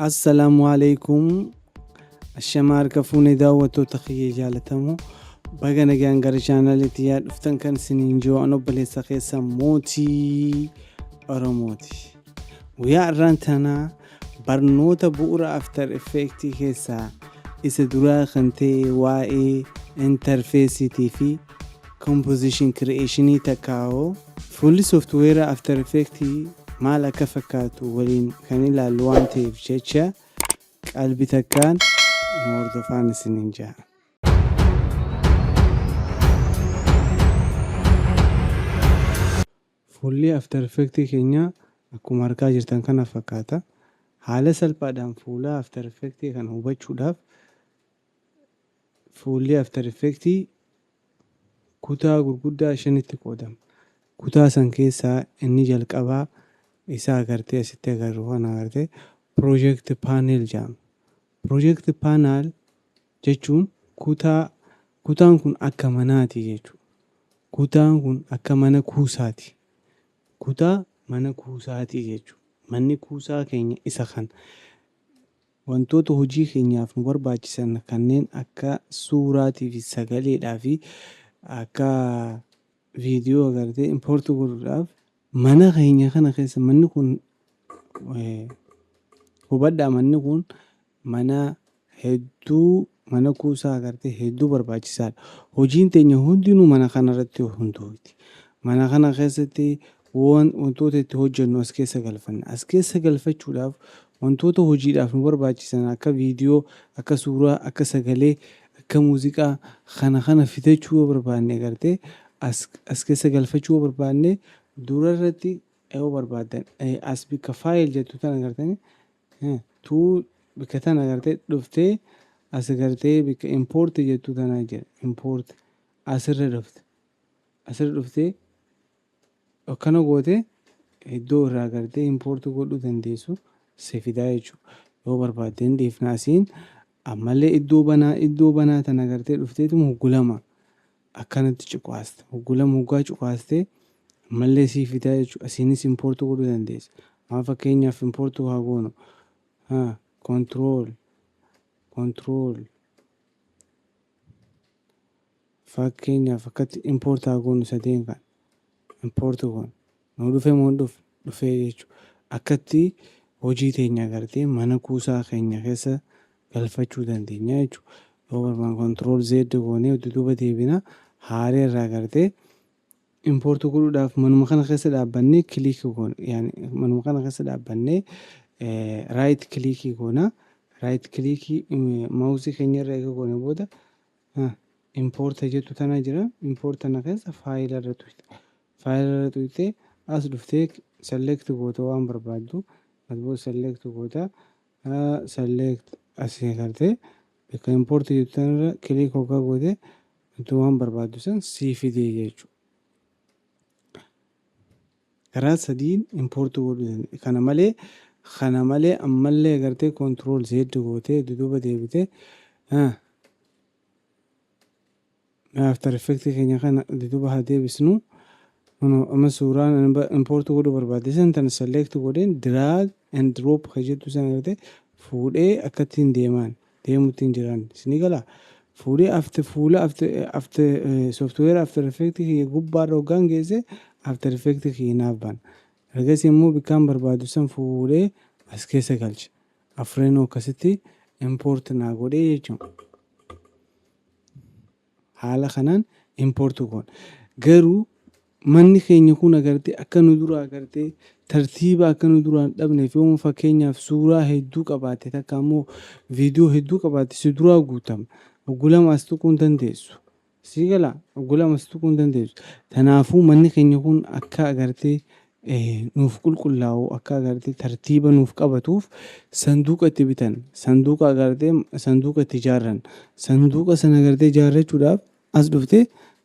السلام عليكم. الشمار كفوني داوتو تخيي جالتمو بغا نجان غر شانالتي يا دفتن كان سنين جو انو بلي سخيسا موتي ارموتي ويا رانتنا برنوتا بورا افتر افكتي كيسا اس درا خنتي واي انترفيسي تي في composition creationi تكاو فولي سوفتوير افتر افكتي مالا كفكاتو ولين كان الالوان تيف جيتشا قلبي تكان نور دفان سنين جاء فولي افتر افكتي كينيا اكو ماركا جرتان كان فكاتا حالة سلبادان فولا افتر افكتي كان هوباچوداف فولي افتر افكتي كوتا غرغدا شنيتي قودم كوتا سان كيسا اني جلقبا إسا أغرتي أسيتي أغروهانا أغرتي project panel جام project panel جيچون kutaan kun akka manaati jechu. Kutaan kun akka mana kuusaati. Kutaa mana kuusaati jechu. Manni kuusaa keenya isa kan wantoota hojii keenyaaf nu barbaachisan kanneen akka suuraatii fi sagaleedhaa fi akka viidiyoo agartee import godhuudhaaf mana keenya kana keessa manni kun hubadhaa manni kun mana hedduu mana kuusaa agartee hedduu barbaachisaadha. Hojiin teenya hundinuu mana kana irratti hundaa'uuti. Mana kana keessatti wantoota itti hojjennu as keessa galfanna. As keessa galfachuudhaaf wantoota hojiidhaaf nu barbaachisan akka viidiyoo, akka suuraa, akka sagalee, akka muuziqaa kana fitachuu barbaanne agartee as keessa galfachuu barbaanne dura irratti yoo barbaadan as bika faayil jettu tan agartanii tuu bika tan agartee dhuftee as agartee bika import jettu tanaa jira import asirra dhuftee akkana goote iddoo irraa agartee import godhuu dandeessu si fidaa jechuudha. Yoo barbaadden deefnaasiin ammallee iddoo banaa tan agartee dhufteetu muggulama akkanatti cuqaaste muggulama hoggaa cuqaastee ammallee si fidaa jechuudha. Asiinis import godhuu dandeessa. Amma fakkeenyaaf import haa goonu control fakkeenyaaf akkatti import haa goonu sadeen kan import goonu nu dhufee moo dhufee jechuudha. Akkatti hojii teenya agartee mana kuusaa keenya keessa galfachuu dandeenya jechuudha. Yoo barbaan control z goonee duuba deebina haaree irraa agartee import godhuudhaaf manuma kana keessa dhaabbannee click goona. Yani manuma kana keessa dhaabbannee right click goona. Right click mouse keenya irra eega goone booda import jettu tana jira. Import tana keessa file irra tuqxee. File irra tuqxee as dhuftee select goota waan barbaaddu. Asboo select goota select asii agartee bika import jettu tana irra click hoggaa goote waan barbaaddu san sii fidee jechuudha. karaa sadiin import godhuu dandeenya. Kana malee ammallee agartee control z gootee duuba deebitee after effect keenya kana duuba haa deebisnu. Amma suuraan import godhuu barbaachisan tan select godheen drag and drop kan jettu san agartee fuudhee akkattiin deemutti hin jiran isinii galaa. Fuudhee after software after effect gubbaarra hoggaan geesse after effect keenyaaf bana. Ergasii immoo bikkaan barbaadu san fuudhee as keessa galcha. Afreenoo akkasitti import naa godhee jechuudha. Haala kanaan import goona. Garuu manni keenya kun agartee akka nu dura agartee tartiiba akka nu duraan dhabneef yoo fakkeenyaaf suuraa hedduu qabaate takka immoo viidiyoo hedduu qabaate si duraa guutama. Oggulama as tuquu hin dandeessu. Sii galaa oggulama as tuquu hin dandeessu. Kanaafuu manni keenya kun akka agartee nuuf qulqullaa'u akka agartee tartiiba nuuf qabatuuf sanduuqa itti bitan. Sanduuqa agartee sanduuqa itti ijaarran. Sanduuqa sana agartee ijaarrachuudhaaf as dhuftee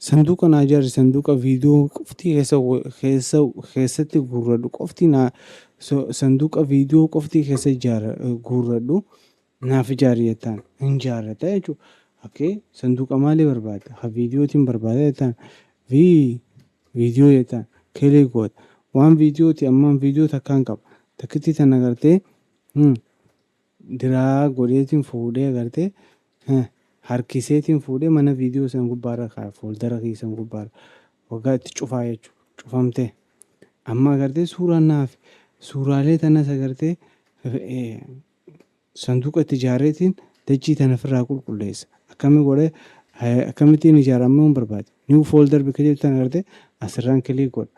sanduuqa naa ijaarri sanduuqa viidiyoo qofti keessatti guurradhu qofti sanduuqa viidiyoo qofti keessa guurradhu naaf ijaarri jettaan hin ijaarrata jechuudha. Okay, sanduuqa maalii barbaada? Ha viidiyootiin barbaada jettaan viidiyoo jettaan kilik goota. Waan viidiyooti ammaan viidiyoo takkaan qaba. Takkitti tan agartee diraa godheetiin fuudhee agartee harkiseetiin fuudhee mana viidiyoo san gubbaarra kaa'a fooldara keessan gubbaarra waggaa itti cufaa jechuudha. Cufamtee amma agartee suuraan naaf suuraalee tanas agartee sanduuqa itti ijaareetiin dachii tana ofirraa qulqulleessa. Akkamittiin ijaaramuu hin barbaade. New folder bika jettan agartee asirraan kilik godha.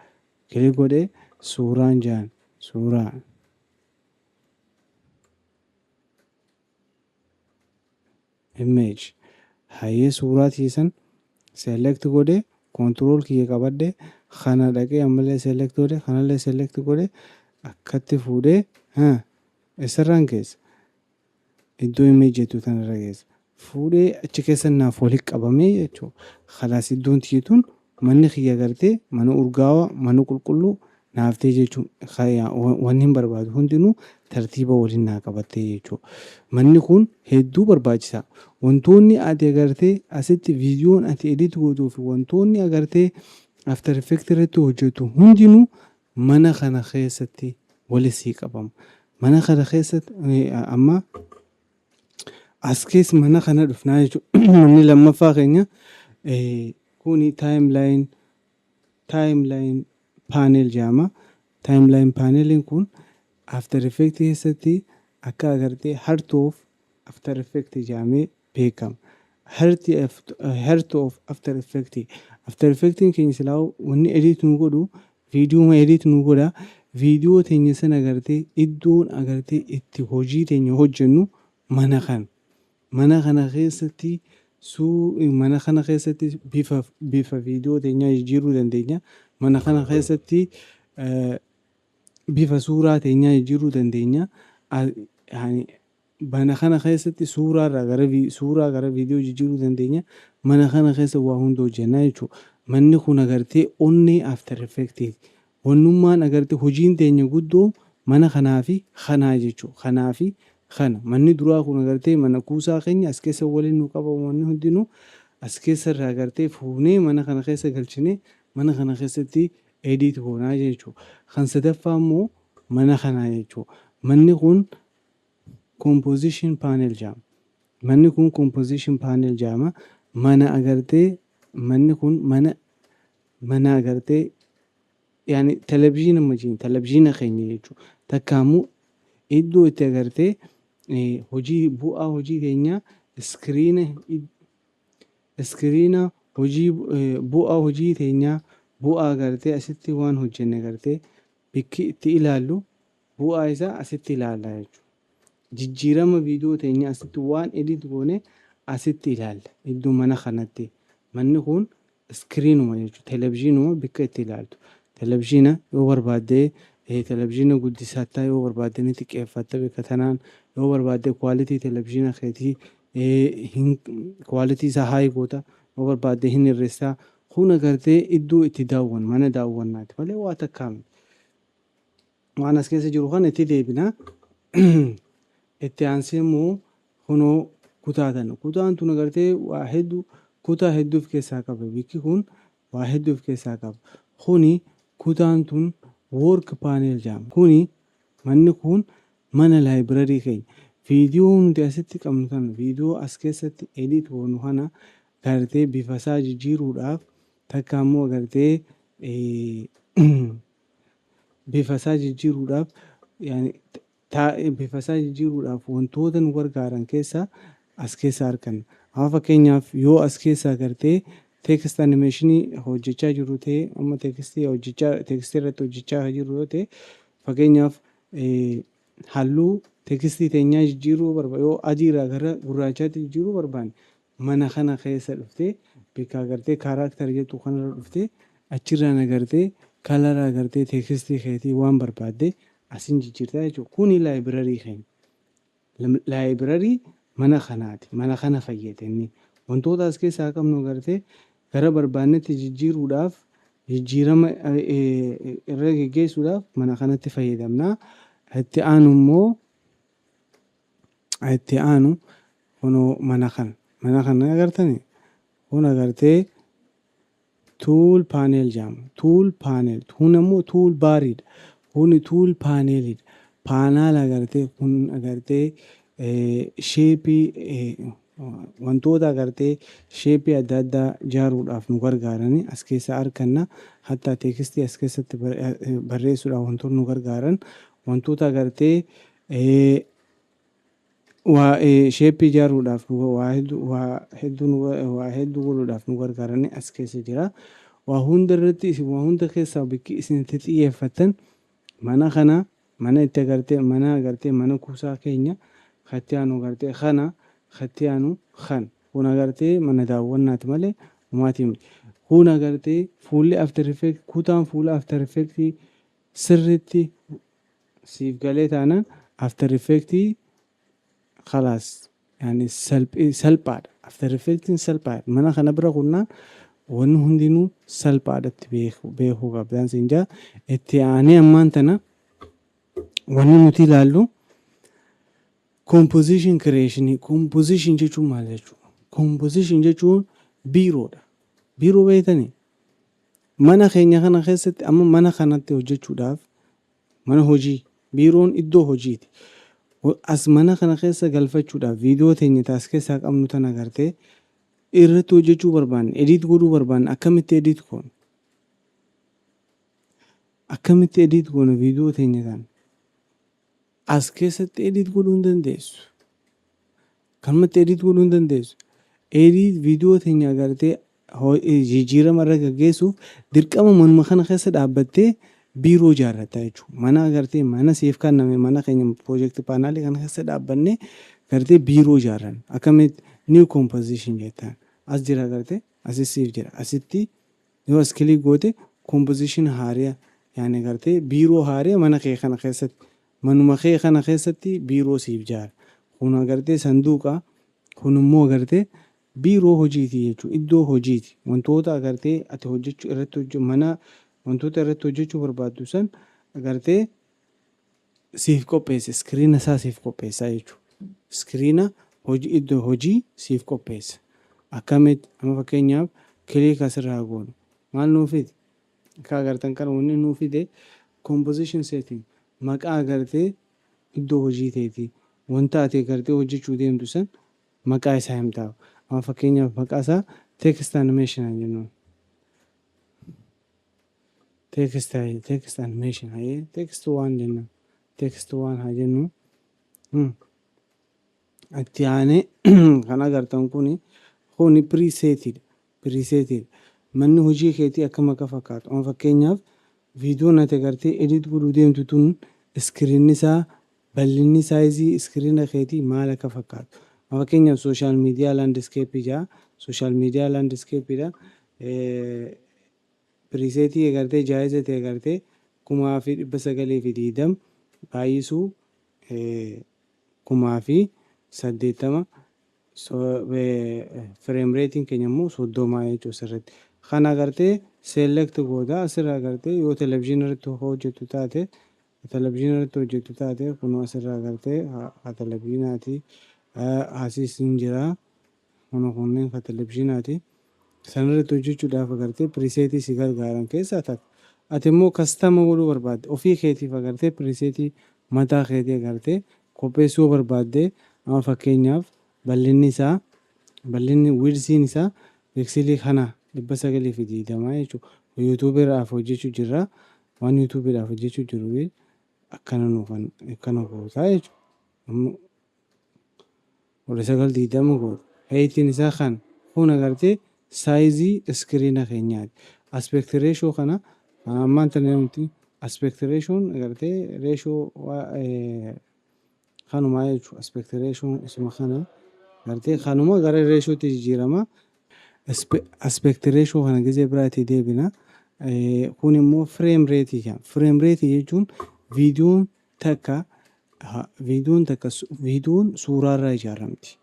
Kilik godhee suuraan jaan suuraa image hayyee suuraa tiisan select godhee control kiyya qabadhee kana dhaqee ammallee select godhee kanallee select godhee akkatti fuudhee isarraan keessa iddoo image jettu tanarra keessa fuudhee achi keessa naaf walitti qabamee jechuudha. Khalaas iddoon tiyyituun manni kiyya agartee mana urgaawaa mana qulqulluu naaftee jechuun wanni hin barbaadu hundinuu tartiiba waliin naa qabattee jechuudha. Manni kun hedduu barbaachisaa. Wantoonni ati agartee asitti viidiyoon ati edit gootuu fi wantoonni agartee after effect irratti hojjetu hundinuu mana kana keessatti walitti qabamu. Mana kana keessatti amma as keessa mana kana dhufnaa jechuudha. Manni lammaffaa keenya kuni timeline panel jedhama. Timeline paneliin kun after effect keessatti akka agartee heart of after effect jedhamee beekama. Heart of after effect. After effectiin keenya silaa wanni edit nu godhu viidiyoo edit nu godha. Viidiyoo teenya sana agartee iddoon agartee itti hojii teenya hojjennu mana kana. Mana kana keessatti mana kana keessatti bifa viidiyoo teenyaa jijjiiruu dandeenya. Mana kana keessatti bifa suuraa teenyaa jijjiiruu dandeenya. Mana kana keessatti suuraa gara viidiyoo jijjiiruu dandeenya. Mana kana keessa waa hunda hojjennaa jechuudha. Manni kun agartee onnee after effectii. Wannummaan agartee hojiin teenya guddoo mana kanaa fi kanaa jechuudha. Kanaa fi kana manni duraa kun agartee mana kuusaa keenya as keessa waliin nu qabamu wanni hundinuu as keessa irraa agartee fuunee mana kana keessa galchinee mana kana keessatti edit goonaa jechuudha. Kan sadaffaa immoo mana kanaa jechuudha. Manni kun composition panel jedhama. Manni kun composition panel jedhama. Mana agartee manni kun mana agartee yaani televizhiina keenya jechuudha. Takkaamuu iddoo itti agartee bu'aa hojii keenya iskiriina hojii bu'aa hojii teenyaa bu'aa agartee asitti waan hojjenne agartee bikki itti ilaallu bu'aa isaa asitti ilaalla jechuudha. Jijjiirama viidiyoo teenyaa asitti waan edit goone asitti ilaalla iddoo mana kanatti. Manni kun iskiriinuma jechuudha. Televizhiinuma bikka itti ilaaltu. Televizhiina yoo barbaaddee televizhiina guddisataa yoo barbaadde ni xiqqeeffatta bikka tanaan yoo barbaadde kwaalitii televizhiina keetii kwaalitii isaa haay goota yoo barbaadde hin hirreessaa kun agartee iddoo itti daawwan mana daawwannaati malee waa takkaame waan as keessa jiru kana itti deebina itti aansee immoo kunoo kutaan tun agartee waa hedduu kutaa hedduu of keessaa qaba bikki kun waa hedduu of keessaa qaba kuni kutaan tun work panel jedhama. Kuni manni kun mana library keenya. Viidiyoo nuti asitti qabnu kana viidiyoo as keessatti edit goonu kana agartee bifa isaa jijjiiruudhaaf takka immoo agartee bifa isaa jijjiiruudhaaf wantoota nu gargaaran keessaa as keessa arganna. Amma fakkeenyaaf yoo as keessa agartee text animation hojjechaa jiru ta'e amma tekstii irratti hojjechaa jiru yoo ta'e fakkeenyaaf halluu tekstii teenyaa jijjiiruu barbaade yoo adiirraa gara gurraachaatti jijjiiruu barbaanne mana kana keessa dhuftee bikka agartee kaaraakter jettu kanarra dhuftee achirraan agartee kalara agartee tekstii keetii waan barbaadde asiin jijjiirtaa jechuudha. Kuni laayibrarii keenya. Laayibrarii mana kanaati. Mana kana fayyadamne wantoota as keessaa qabnu agartee gara barbaannetti jijjiiruudhaaf jijjiirama irra geggeessuudhaaf mana kanatti fayyadamna. Itti aanu immoo kunoo mana kana agartanii kun agartee tool panel jedhama. Tool panel kun immoo tool baariidha. Kuni tool panelidha. Paanaal agartee kun agartee sheepii wantoota agartee sheepii adda addaa ijaaruudhaaf nu gargaarani as keessa arganna. Hatta teekistii as keessatti barreessuudhaaf wantoota nu gargaaran wantoota agartee sheepii ijaaruudhaaf waa hedduu godhuudhaaf nu gargaarani as keessa jira. Waa hunda irratti waa hunda keessaa bakki isin itti xiyyeeffattan mana kana mana itti agartee mana kuusaa keenya katti aanu agartee kana katti aanu kan kun agartee mana daawwannaati malee humaatii miti. Kun agartee fuulli after effect kutaan fuula after effect sirriitti siif galee taanaan after effect khalaas yani salphaadha. After effect salphaadha. Mana kana bira kunnaan wanni hundinuu salphaadhatti beekuu qabdaan siinjaa itti aanee ammaan tana wanni nuti ilaallu composition creation. Composition jechuun maal jechuudha? Composition jechuun biiroodha. Biiroo beektanii mana keenya kana keessatti amma mana kanatti hojjechuudhaaf mana hojii biiroon iddoo hojiiti. As mana kana keessa galfachuudhaaf viidiyoo teenya taas keessaa qabnu tan agartee irratti hojjechuu barbaanne edit godhuu barbaanne akkamitti edit goona? Akkamitti edit goona viidiyoo teenya tan as keessatti edit godhuu hin dandeessu. Kanumatti edit godhuu hin dandeessu. Edit viidiyoo teenya agartee jijjiirama irra gaggeessuuf dirqama manuma kana keessa dhaabbattee biiroo ijaarratta jechuudha. Mana agartee mana siif kenname mana keenya project paanaalii kana keessa dhaabbannee agartee biiroo ijaarran. Akkamitti new composition jettaan. As jira agartee asis siif jira. Asitti yoo as kilik goote composition haaraa yaani agartee biiroo haaraa mana kee kana keessatti manuma kee kana keessatti biiroo siif ijaara. Kun agartee sanduuqa kun immoo agartee biiroo hojiiti jechuudha. Iddoo hojiiti. Wantoota agartee ati hojjechuu irratti mana wantoota irratti hojjechuu barbaaddu san agartee siif qopheessa. Iskiriina isaa siif qopheessaa jechuudha. Iskiriina hojii iddoo hojii siif qopheessa. Akkamitti amma fakkeenyaaf kilik asirraa goonu maal nuu fide? Akka agartan kana wanni nuu fide composition setting maqaa agartee iddoo hojii teeti. Wanta ati agartee hojjechuu deemtu san maqaa isaa himtaa. Amma fakkeenyaaf maqaa isaa text animation jennuun. Text animation hayee text waan jenna. Text waan haa jennu. Itti aanee kan agartan kuni presetidha. Presetidha. Manni hojii keetii akkam akka fakkaatu. Amma fakkeenyaaf viidiyoon ati agartee edit godhuu deemtu tun iskiriinni isaa bal'inni saayizii iskiriina keetii maal akka fakkaatu. Amma fakkeenyaaf sooshaal miidiyaa laandiskeeppii jira. Sooshaal miidiyaa laandiskeeppiidha. Presetii agartee jaayiza ta'e agartee 1920 baay'isuu 1080 frame rating keenya immoo 30 jechuudha sirriitti. Kan agartee select gooda asirra agartee yoo televezyiinii irratti hojjettu taate kun asirra agartee televezyiinaati. Asiis hin jira. Kunneen televezyiinaati. Sanarratti hojjechuudhaaf agartee presetii si gargaaran keessaa takka. Ati immoo kastama godhuu barbaadde ofii keetiif agartee presetii mataa keetii agartee qopheessuu barbaadde amma fakkeenyaaf bal'inni widsiin isaa piiksilii kana 920 jechuudha. Yuutuubiidhaaf hojjechuu jirra. Waan yuutuubiidhaaf hojjechuu jiru akkana gootaa jechuudha. 920 goota. Heetiin isaa kan kun agartee saayizii iskiriina keenyaati. Aspect ratio kana ammaan tana nuti aspect ratioon agartee ratio kanuma jechuudha. Aspect ratioon isuma kana agartee kanuma gara ratiooti jijjiirama. Aspect ratio kana gisee biraatti deebina. Kun immoo frame rate jedhama. Frame rate jechuun viidiyoon takka suuraarraa ijaaramti.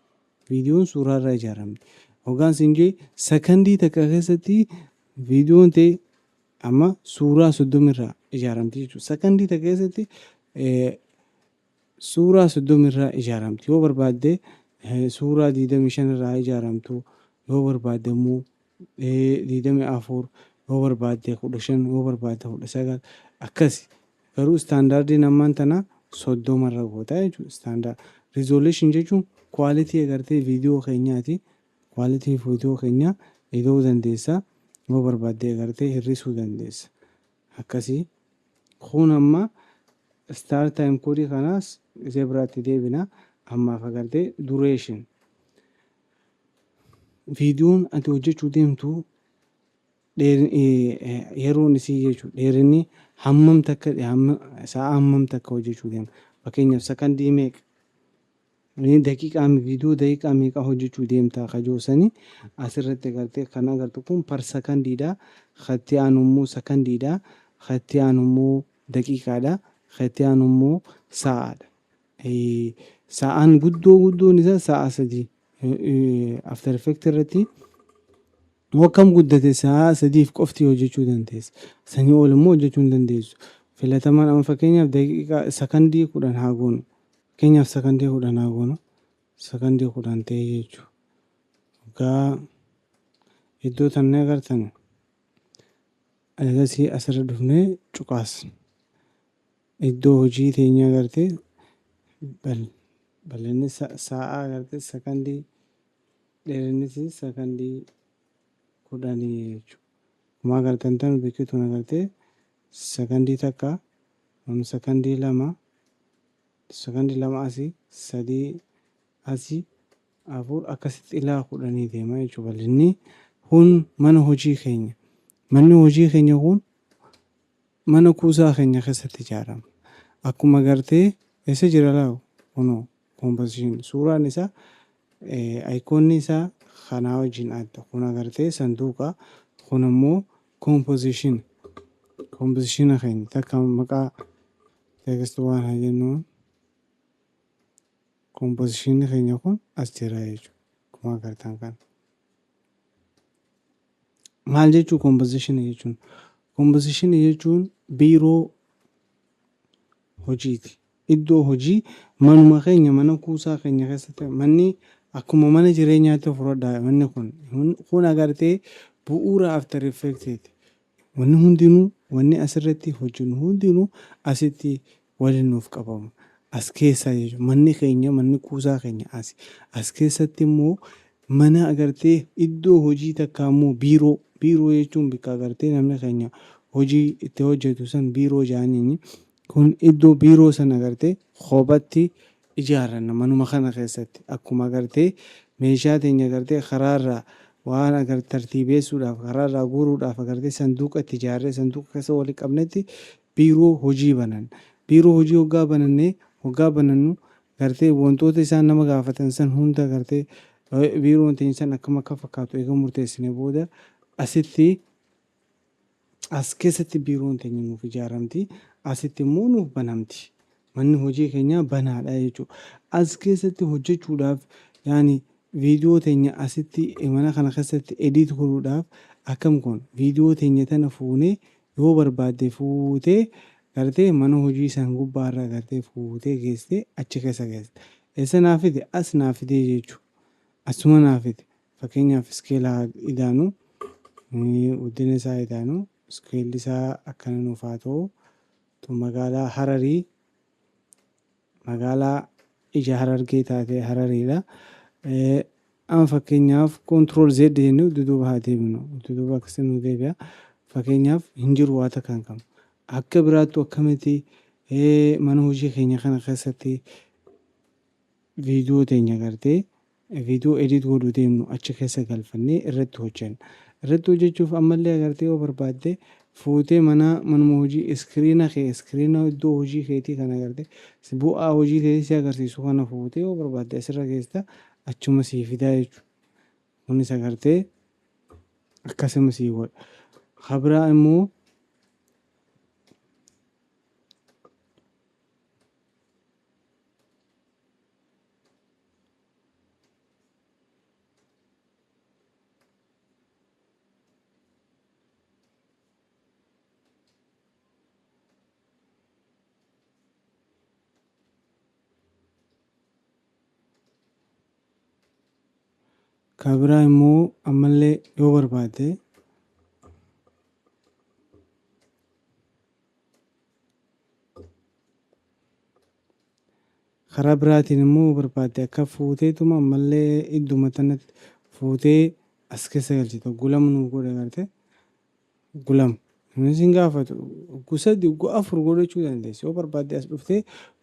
Viidiyoon suuraarraa ijaaramti. Hoggaan siinjee sekondii takka keessatti viidiyoon ta'e amma suuraa 30 irraa ijaaramti jechuudha. Sekondii takka keessatti suuraa 30 irraa ijaaramti. Yoo barbaadde suuraa 25 irraa ijaaramtu yoo barbaadde immoo 24 yoo barbaadde 15 yoo barbaadde 19 akkasi. Garuu istaandaardiin ammaan tana 30 irra goota jechuudha. Resolution jechuun quality agartee viidiyoo keenyaati. Quality viidiyoo keenyaa ilaaluu dandeessa. Yoo barbaadde agartee hir'isuu dandeessa. Akkasii kun amma start time code kanaas ishee biraatti deebina. Ammaaf agartee duration viidiyoon ati hojjechuu deemtu yeroon isii jechuudha. Dheerinni hammam takka sa'a hammam takka hojjechuu deema. Fakkeenyaaf sakandii meeqa viidiyoo daqiiqaa meeqa hojjechuu deemtaa kajoosanii asirratti agartee kan agartu kun par sakandiidha. Katti aanummoo sakandiidha. Katti aanummoo daqiiqaadha. Katti aanummoo sa'aadha. Sa'aan guddoon isaa sa'a 3 after effect irratti akkam guddate sa'a 3 qofti hojjechuu dandeessa. Sanii ol immoo hojjechuu hin dandeessu. Filatamaan amma fakkeenyaaf daqiiqaa sakandii 10 haa goonu. Fakkeenyaaf sakandii 10 haa goonu. Sakandii 10 ta'e jechuudha. Egaa iddoo tanne agartan asii asirra dhufnee cuqaasna. Iddoo hojii teenya agartee bal'inni sa'a agartee sakandii dheerinnis sakandii 10 jechuudha. Akkuma agartan tan biqiltuun agartee sakandii takka sakandii 2 sakandii 2 asii 3 asii 4 akkasitti ilaa 10 deema jechuudha. Bal'inni kun mana hojii keenya. Manni hojii keenya kun mana kuusaa keenya keessatti ijaarama. Akkuma agartee eessa jira laa kunoo composition suuraan isaa iconni isaa kanaa wajjin adda. Kun agartee sanduuqa kun immoo composition keenya takka maqaa text waan haa jennuun composition keenya kun as jira jechuudha. Akkuma agartan kana. Maal jechuu composition jechuun? Composition jechuun biiroo hojiiti. Iddoo hojii manuma keenya mana kuusaa keenya keessatti manni akkuma mana jireenyaatti fudhadhaa. Manni kun agartee bu'uura after effectiti. Wanni hundinuu wanni asirratti hojjennu hundinuu asitti waliin nuuf qabama. As keessa jechuudha. Manni keenya manni kuusaa keenya as keessatti immoo mana agartee iddoo hojii takka immoo biiroo jechuun bakka agartee namni keenya hojii itti hojjetu san biiroo jaaniini. Kun iddoo biiroo sana agartee kophatti ijaaranna manuma kana keessatti. Akkuma agartee meeshaa teenya agartee karaarraa waan agartee tartiibeessuudhaaf karaarraa guuruudhaaf agartee sanduuqa itti ijaarree sanduuqa keessa walitti qabnetti biiroo hojii bananna. Biiroo hojii hoggaa banannu agartee wantoota isaan nama gaafatan san hunda agartee biiroon teenya san akkam akka fakkaatu eega murteessine booda asitti as keessatti biiroon teenya nuuf ijaaramti. Asitti immoo nuuf banamti. Manni hojii keenyaa banaadha jechuudha. As keessatti hojjechuudhaaf yaani viidiyoo teenya asitti mana kana keessatti edit godhuudhaaf akkam kun viidiyoo teenya tana fuunee yoo barbaadde fuutee agartee mana hojii san gubbaarra agartee fuutee geessitee achi keessa geessite. Eessa naafite? As naafite jechuudha. Asuma naafite. Fakkeenyaaf iskeelaa idaanu guddina isaa idaanu iskeelli isaa akkana nuuf haa ta'u. Magaalaa Hararii magaalaa ija Harargee taatee Harariidha. Amma fakkeenyaaf control Z jennee duuba haa deebinu. Duuba akkasii nu deebi'a. Fakkeenyaaf hin jiru waa takka hin qabu. Akka biraattu akkamitti mana hojii keenya kana keessatti viidiyoo teenya agartee viidiyoo edit godhuu deemnu achi keessa galfannee irratti hojjenna. Irratti hojjechuuf ammallee agartee yoo barbaadde fuutee manuma hojii iskiriina iddoo hojii keetii kana agartee bu'aa hojii keetii si agarsiisu kana fuutee yoo barbaadde asirra geessita achuma sii fidaa jechuudha. Kunis agartee akkasuma sii godha. Kabiraa immoo ammallee yoo barbaadde karaa biraatiin immoo barbaadde akka fuuteetuma ammallee idduma tanatti fuutee as keessa galchite gulam nu godhe garte gulam innis hin gaafatu gusadi gu afur godhachuu dandeessi yoo barbaadde as dhuftee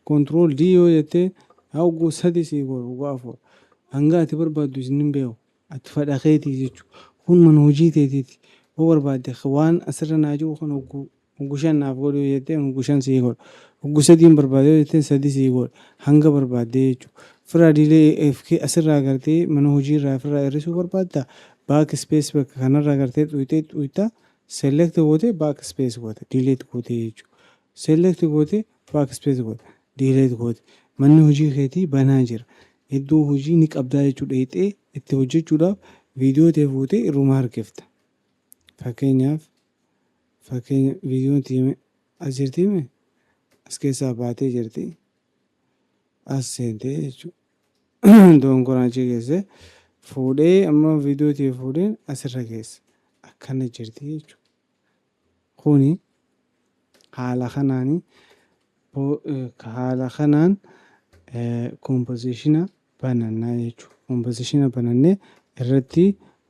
kontirool D yoo jettee haa gu sadi sii godhu gu afur hanga ati barbaaddu isin hin beeku ati fedha keetii jechuudha kun mana hojii teetiiti yoo barbaadde waan asirra naa jiru kan gu shan naaf godhu yoo jettee gu shan sii godha gu sadiin barbaadde yoo jettee sadi sii godha hanga barbaadde jechuudha firaa diilee asirraa gartee mana hojiirraa firaa hir'isuu barbaadda baak ispees bakka kanarraa gartee xuyita select goote baak ispees goote diileet goote jechuudha select goote baak ispees goote diileet goote manni hojii keetii banaa jira iddoo hojii ni qabdaa jechuudha hixee itti hojjechuudhaaf viidiyoo ta'e fuutee irruma harkifta fakkeenyaaf viidiyoon tiime as jirtiime as keessaa baatee jirti as seentee jechuudha doonkoraachii keessa fuudhee amma viidiyoo ta'e fuudheen asirra keessa akkana jirti jechuudha kuni haala kanaan kompoziishina banannaa jechuudha kompoziishina banannee irratti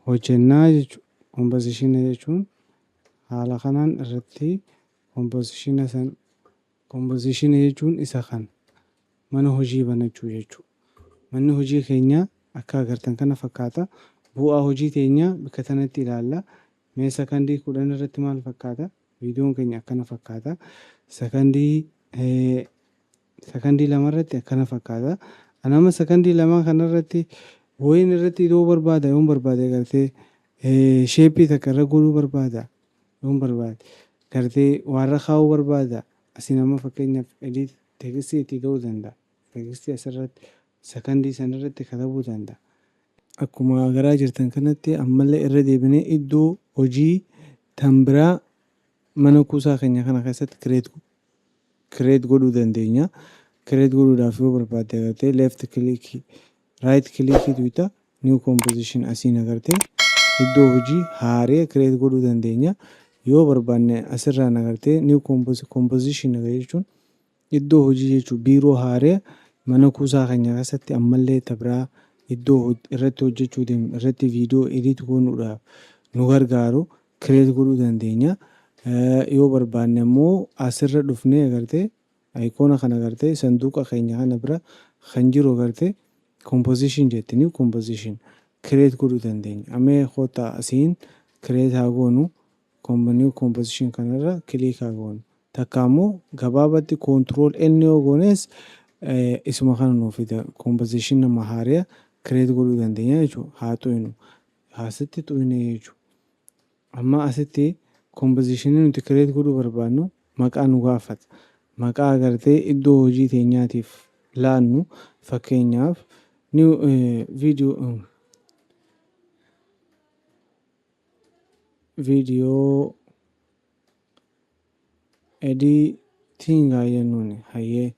hojjennaa jechuudha kompoziishina jechuun haala kanaan irratti kompoziishina jechuun isa kan mana hojii banachuu jechuudha manni hojii keenya akka agartan kana fakkaata bu'aa hojii teenya bakka tanatti ilaalla mee sakandii 10 irratti maal fakkaata viidiyoon keenya akkana fakkaata sakandii 2 irratti akkana fakkaata anama sakandii 2 kanarratti wayin irratti yoo barbaade gartee sheepii takka irra godhuu barbaada yoo barbaade gartee warra kaa'uu barbaada asiin amma fakkeenyaaf edit teekstii itti ta'uu danda'a teekstii asirratti sakandii sanarratti katabuu danda'a akkuma agarraa jirtan kanatti ammallee irra deebinee iddoo hojii tan biraa mana kuusaa keenya kana keessatti kireet godhuu dandeenya kireet godhuudhaaf yoo barbaadde agartee left click right click tuuta new composition asiin agartee iddoo hojii haaree kireet godhuu dandeenya yoo barbaanne asirraan agartee new composition jechuun iddoo hojii jechuun biiroo haaree mana kuusaa keenya keessatti ammallee tabraa iddoo irratti hojjechuu deemu irratti viidiyoo edit gochuudhaaf nu gargaaru kireet godhuu dandeenya yoo barbaanne immoo asirra dhufnee agartee ayikoona kana agartee sanduuqa keenya kana bira kan jiru agartee composition jettanii composition kireet godhuu dandeenya amee kota asiin kireet haa goonu new composition kanarra kiliik haa goonu takka immoo gabaabatti control N yoo goones isuma kana nuuf fida composition nama haaraa kireet godhuu dandeenya jechuudha haa xuyinu asitti xuyine jechuudha amma asitti composition nuti kireet godhuu barbaannu maqaa nu gaafata maqaa agartee iddoo hojii teenyaatiif laannu fakkeenyaaf new video editing jennuun hayyee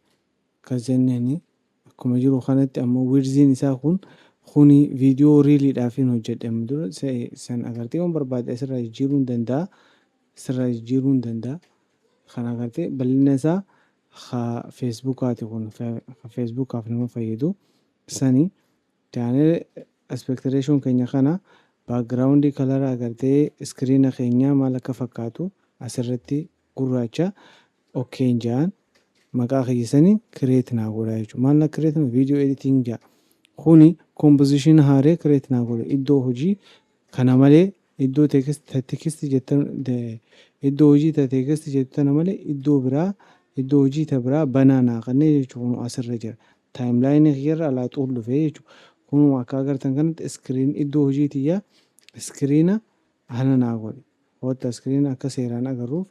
akkas jenneen akkuma jiru kanatti ammoo wirziin isaa kuni viidiyoo riiliidhaaf hin hojjedhamu dura san agartee waan barbaade asirraa jijjiiruu danda'a kan agartee bal'ina isaa feesbuukaati kun feesbuukaaf nama fayyadu sani chaanel aspect ratio keenya kana baakgiraawundii kalara agartee iskiriina keenya maal akka fakkaatu asirratti gurraacha okkeen ja'an maqaa keessanii kireet naa godha jechuudha maal na kireet viidiyoo editing ja'a kuni composition haaree kireet naa godha iddoo hojii kana malee iddoo teekistii jettan iddoo hojii teekistii jettan malee iddoo hojii ta biraa banaanaa kanneen jechuun asirra jira taayimlaayinii keerra alaa xuul dhufee jechuudha kun akka agartan kanatti iskiriin iddoo hojiitiyyaa iskiriina hana naa godhe wanta iskiriina akka seeraan agarruuf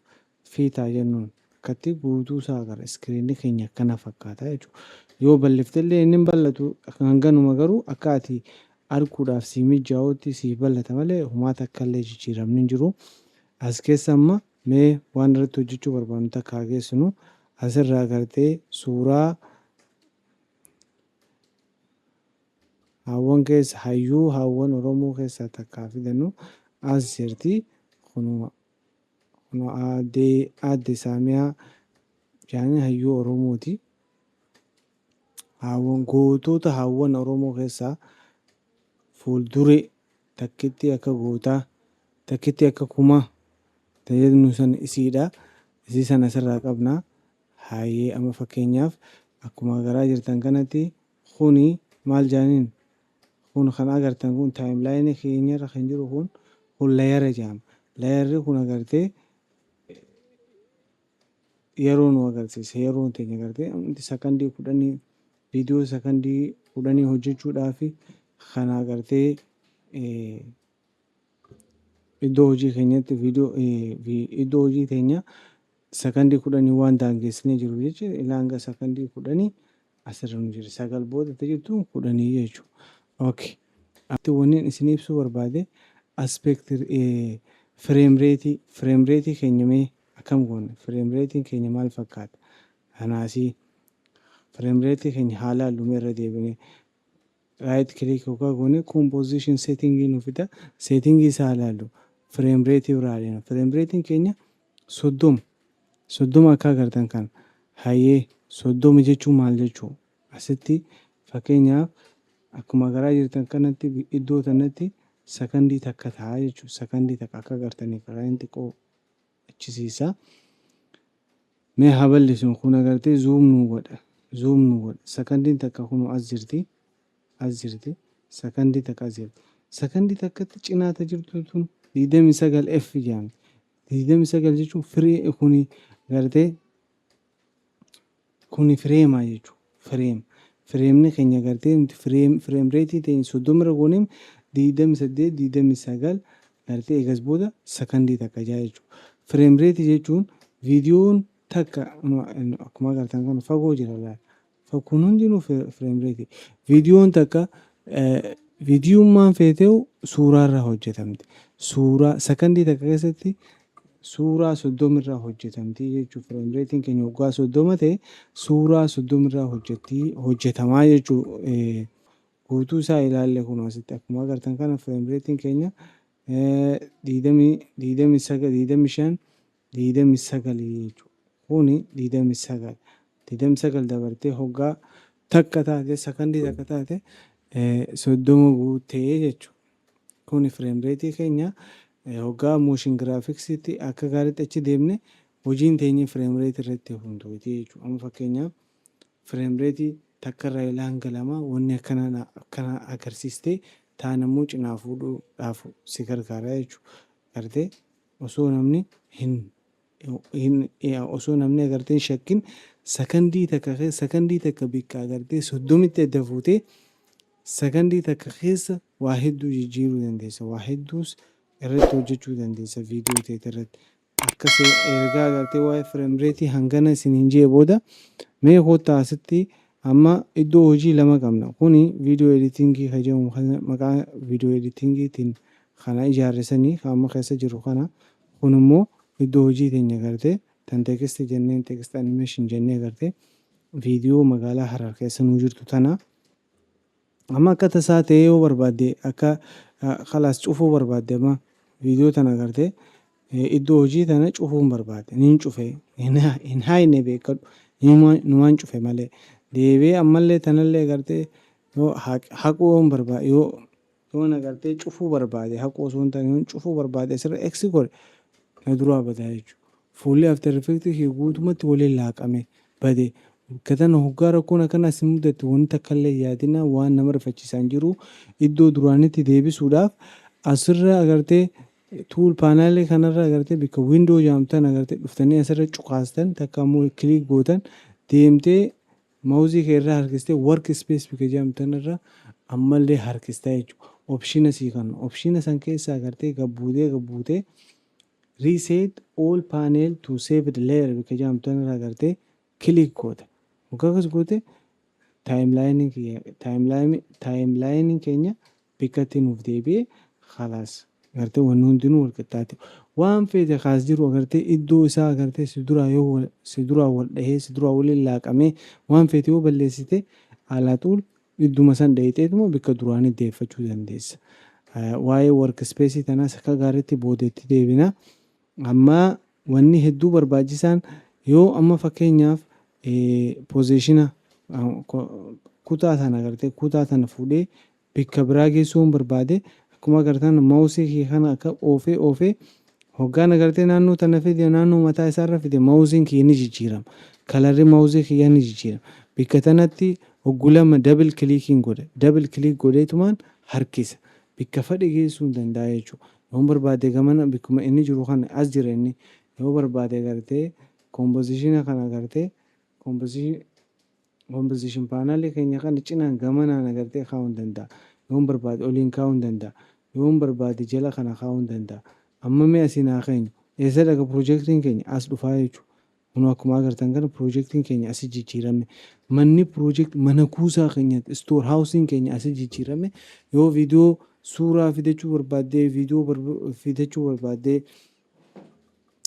fiitaa jennuun akkatti guutuu isaa agarra iskiriinni keenya akkana fakkaata jechuudha yoo bal'iftellee inni bal'atu hanganuma garuu akka ati arguudhaaf si mijaa'utti si bal'ata malee humaata akkallee jijjiiramni hin jiru as keessa amma mee waan irratti hojjechuu barbaannu takka haa geessinu asirraa agartee suuraa haawwan keessa hayyuu haawwan oromoo keessaa takkaa fidannu as jirti kunuma aadde saamiyaa jaanii hayyuu oromooti gootota hawwan Oromoo keessaa fuulduree takkitti akka gootaa takkitti akka kumaa tajaajilnu san isiidha. Isii sana asirraa qabna. Haayee amma fakkeenyaaf akkuma agarraa jirtan kanatti kuni maal jaaniin kun kan agartan kun taayimlaayinii keenyarra kan jiru kun layara jedhama. Layarri kun agartee yeroo nu agarsiisa. Yeroon teenya agartee sakandii 10 viidiyoo sakandii 10 hojjechuudhaaf kan agartee iddoo hojii keenyatti iddoo hojii teenya sakandii 10 waan daangeessinee jiru jechuudha. Ilanga sakandii 10 asirra nu jira. 9 booda jirtu 10 jechuudha. Okay. Wanni isin ibsuu barbaade aspect frame rate keenya mee akkam goone? Frame rate keenya maal fakkaata? Kanaasii frame rate keenya haala halluu irra deebinee right click yookaan goone composition setting nu fida. Setting isaa haala halluu frame rate biraa deema. Frame rate keenya 30 akka agartan kan hayyee 30 jechuun maal jechuu? Asitti fakkeenyaaf akkuma agarraa jirtan kanatti iddoo tanatti sakandii takka ta'a jechuudha. Sakandii takka akka agartaniif karaan xiqqoo achisiisa. Mee haa bal'isnu kun agartee zoom nu godha. Sakandiin takka kun as jirti. Sakandii takka as jirti. Sakandii takkatti cinaata jirtu tun 29F jedhamti. 29 jechuun firee kuni agartee kuni fireemaa jechuudha. Fireemni keenya agartee nuti fireem reetii ta'in 30 irra gooneem 28 agartee eegas booda sakandii takka jaa jechuudha. Fireem reetii jechuun viidiyoon takka akkuma agartan kan fagoo jira laata. Fakkuun hundinuu fireem reetii. Viidiyoon takka viidiyummaan feeteewu suuraarraa hojjetamti. Sakandii takka keessatti suuraa 30 irraa hojjetamti jechuudha. Fireem reetiin keenya waggaa 30 ta'e suuraa 30 irraa hojjetamaa jechuudha. Guutuu isaa ilaalle kun asitti akkuma agartan kana fireem reetiin keenya 25 jechuudha. Kuni 29 dabartee hoggaa takka taate sakandii takka taate 30 guutee jechuudha. Kuni fireem reetii keenya hoggaa motion graphics'tti akka gaariitti achi deemne hojiin teenya fireem reetii irratti hundaa'e jechuudha. Amma fakkeenyaaf fireem reetii takka irraa ilanga lama wanni akkana agarsiistee taan immoo cinaa fuudhuudhaaf si gargaara jechuudha. Agartee osoo namni agartee shakkin sakandii takka bikka agartee 30tti adda fuutee sakandii takka keessa waa hedduu jijjiiruu dandeessa. Waa hedduus irratti hojjechuu dandeessa viidiyoo ta'e irratti. Akkas ergaa agartee waa'ee fireem reetii hangana isiniin jee booda mee kottaa asitti amma iddoo hojii lama qabna. Kuni viidiyoo editingii kan jedhamu maqaa viidiyoo editingiitiin kana ijaarresanii amma keessa jiru kana. Kun immoo iddoo hojii teenya agartee tan teekistii jennee teekistii animeeshin jennee agartee viidiyoo magaalaa Harar keessa nu jirtu tana. Amma akka tasaa ta'ee yoo barbaadde akka khalaas cufuu barbaadde amma viidiyoo tana agartee iddoo hojii tana cufuun barbaadde niin cufee hin haayne beekadhu numaan cufe malee deebee ammallee tanallee agartee yoo haquu barbaade yoo agartee cufuu barbaade haquu osoo hin taane cufuu barbaade asirra eksi godhe na duraa badaa jechuudha. Fuulli after effectii guutumatti waliin laaqame bade. Katana hoggaa rakkoon akkanas mudate wanti akkallee yaadina waan nama rifachiisan jiru iddoo duraanitti deebisuudhaaf asirra agartee tuul paanaalee kanarra agartee bikka windoo jaamtan agartee dhuftanii asirra cuqaastan takka immoo kiliik gootan deemtee maawuzii kee irraa harkistee work space bikka jaamtan irra ammallee harkistaa jechuudha. Opshina sii kan opshina san keessa agartee gabbuutee reset all panel to save the layer bikka jaamtan irra agartee kiliik goota. Waggaa goote taayimlaayiniin keenya bikkatti nuuf deebi'ee khalaas agartee wanni hundinuu wal qixxaate waan feete kaas jiru agartee iddoo isaa agartee si duraa wal dhahee si duraa waliin laaqamee waan feete yoo balleessite alaatuul idduma san dheeyiteetuma bikka duraanii deeffachuu dandeessa. Waa'ee work space tanaas akka gaariitti boodeetti deebina. Amma wanni hedduu barbaachisaan yoo amma fakkeenyaaf posiishina kutaa sana agartee kutaa sana fuudhee bakka biraa geessuun barbaade akkuma agartan maawusii kee kana akka oofee hoggaan agartee naannoo tana fide naannoo mataa isaarra fide maawusiin kee ni jijjiirama. Kalarri maawusii kiyyaa ni jijjiirama. Bakka tanatti hoggulama double clicking godha. Double click godheetumaan harkisa. Bakka fedhe geessuu hin danda'a jechuudha. Yoo barbaade gamana bakkuma inni jiru kana as jira inni yoo barbaade agartee composition kana agartee composition panel keenya kana cinaan gamanaan agartee kaa'uu hin danda'a. Yoo barbaade oliin kaa'uu hin danda'a. Yoo barbaade jala kana kaa'uu hin danda'a. Amma mee asiin haa keenyu eessa dhaqa piroojeektiin keenya as dhufaa jechuudha. Kun akkuma agartan kana piroojeektiin keenya asii jijjiirame manni mana kuusaa keenya stoor haawusiin keenya asii jijjiirame yoo viidiyoo suuraa fidachuu barbaadde viidiyoo fidachuu barbaadde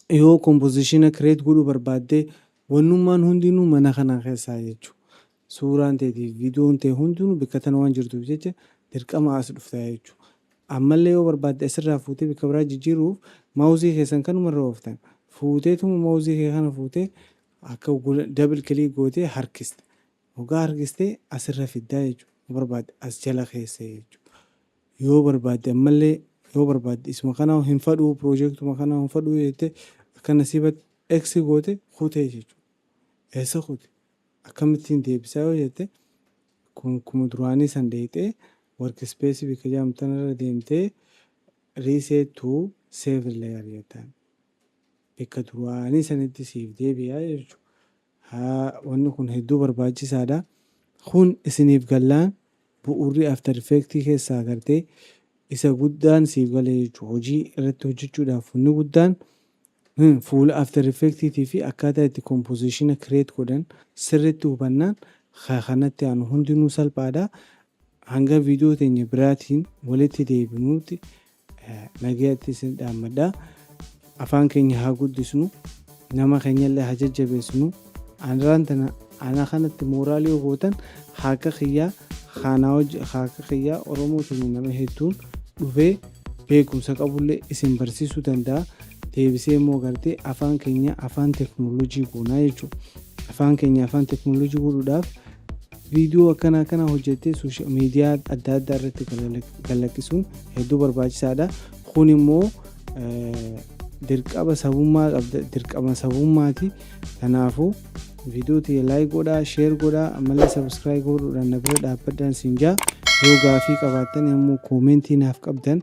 yoo kompoozishina kireet godhuu barbaadde wannummaan hundinuu mana kana keessaa jechuudha. Suuraan ta'eetiif viidiyoon ta'e hundinuu bakka tana waan jirtuuf jecha dirqama as dhuftaa jechuudha. Ammallee yoo barbaadde asirraa fuutee bakka biraa jijjiiruuf maawusii keessan kanumarra ooftan fuuteetuma maawusii kee kana fuutee akka double click gootee harkiste. Hoggaa harkistee asirra fiddaa jechuudha. Yoo barbaadde as jala keessee jechuudha. Yoo barbaadde ammallee yoo barbaadde isuma kana hin fadhuu piroojeektuma kana hin fadhuu jettee akka nasiibatti X goote kutee jechuudha. Eessa kute? Akkamittiin deebisaa yoo jette kuma duraanii san deetee workspace bakka jaamtan irra deemtee reset to save layer jettaan. Bakka duraanii sanitti siif deebi'aa jechuudha. Wanni kun hedduu barbaachisaadha. Kun isiniif gallaan bu'uurri after effects keessaa agartee isa guddaan siif galee jechuudha. Hojii irratti hojjechuudhaaf wanni guddaan fuula after effects fi akkaataa itti composition create godhan sirriitti hubannaan kanatti aanu hundinuu salphaadha. Hanga viidiyoo teenya biraatiin walitti deebinuutti nagaatti isin dhaammadha. Afaan keenya haa guddisnu, nama keenyallee haa jajjabeessnu. Ana kanatti mooraalii yoo gootan haqa kiyyaa Oromootiin nama hedduun dhufee beekumsa qabullee isin barsiisuu danda'a. Deebisee immoo agartee afaan keenya afaan teknooloojii goonaa jechuudha. Afaan keenya afaan teknooloojii godhuudhaaf viidiyoo akkana hojjettee miidiyaa adda addaa irratti galaqqisuun hedduu barbaachisaadha. Kun immoo dirqama sabummaati. Kanaafuu viidiyoo ta'e laayik godhaa, sheer godhaa, ammallee sabskiraayib godhuudhaan na bira dhaabbadhaan siin jaa. Yoo gaafii qabaattan immoo koomentii naaf qabdan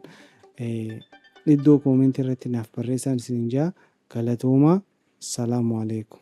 iddoo koomentii irratti naaf barreessaa siin jaa. Galatoomaa. Salaamu alaikum.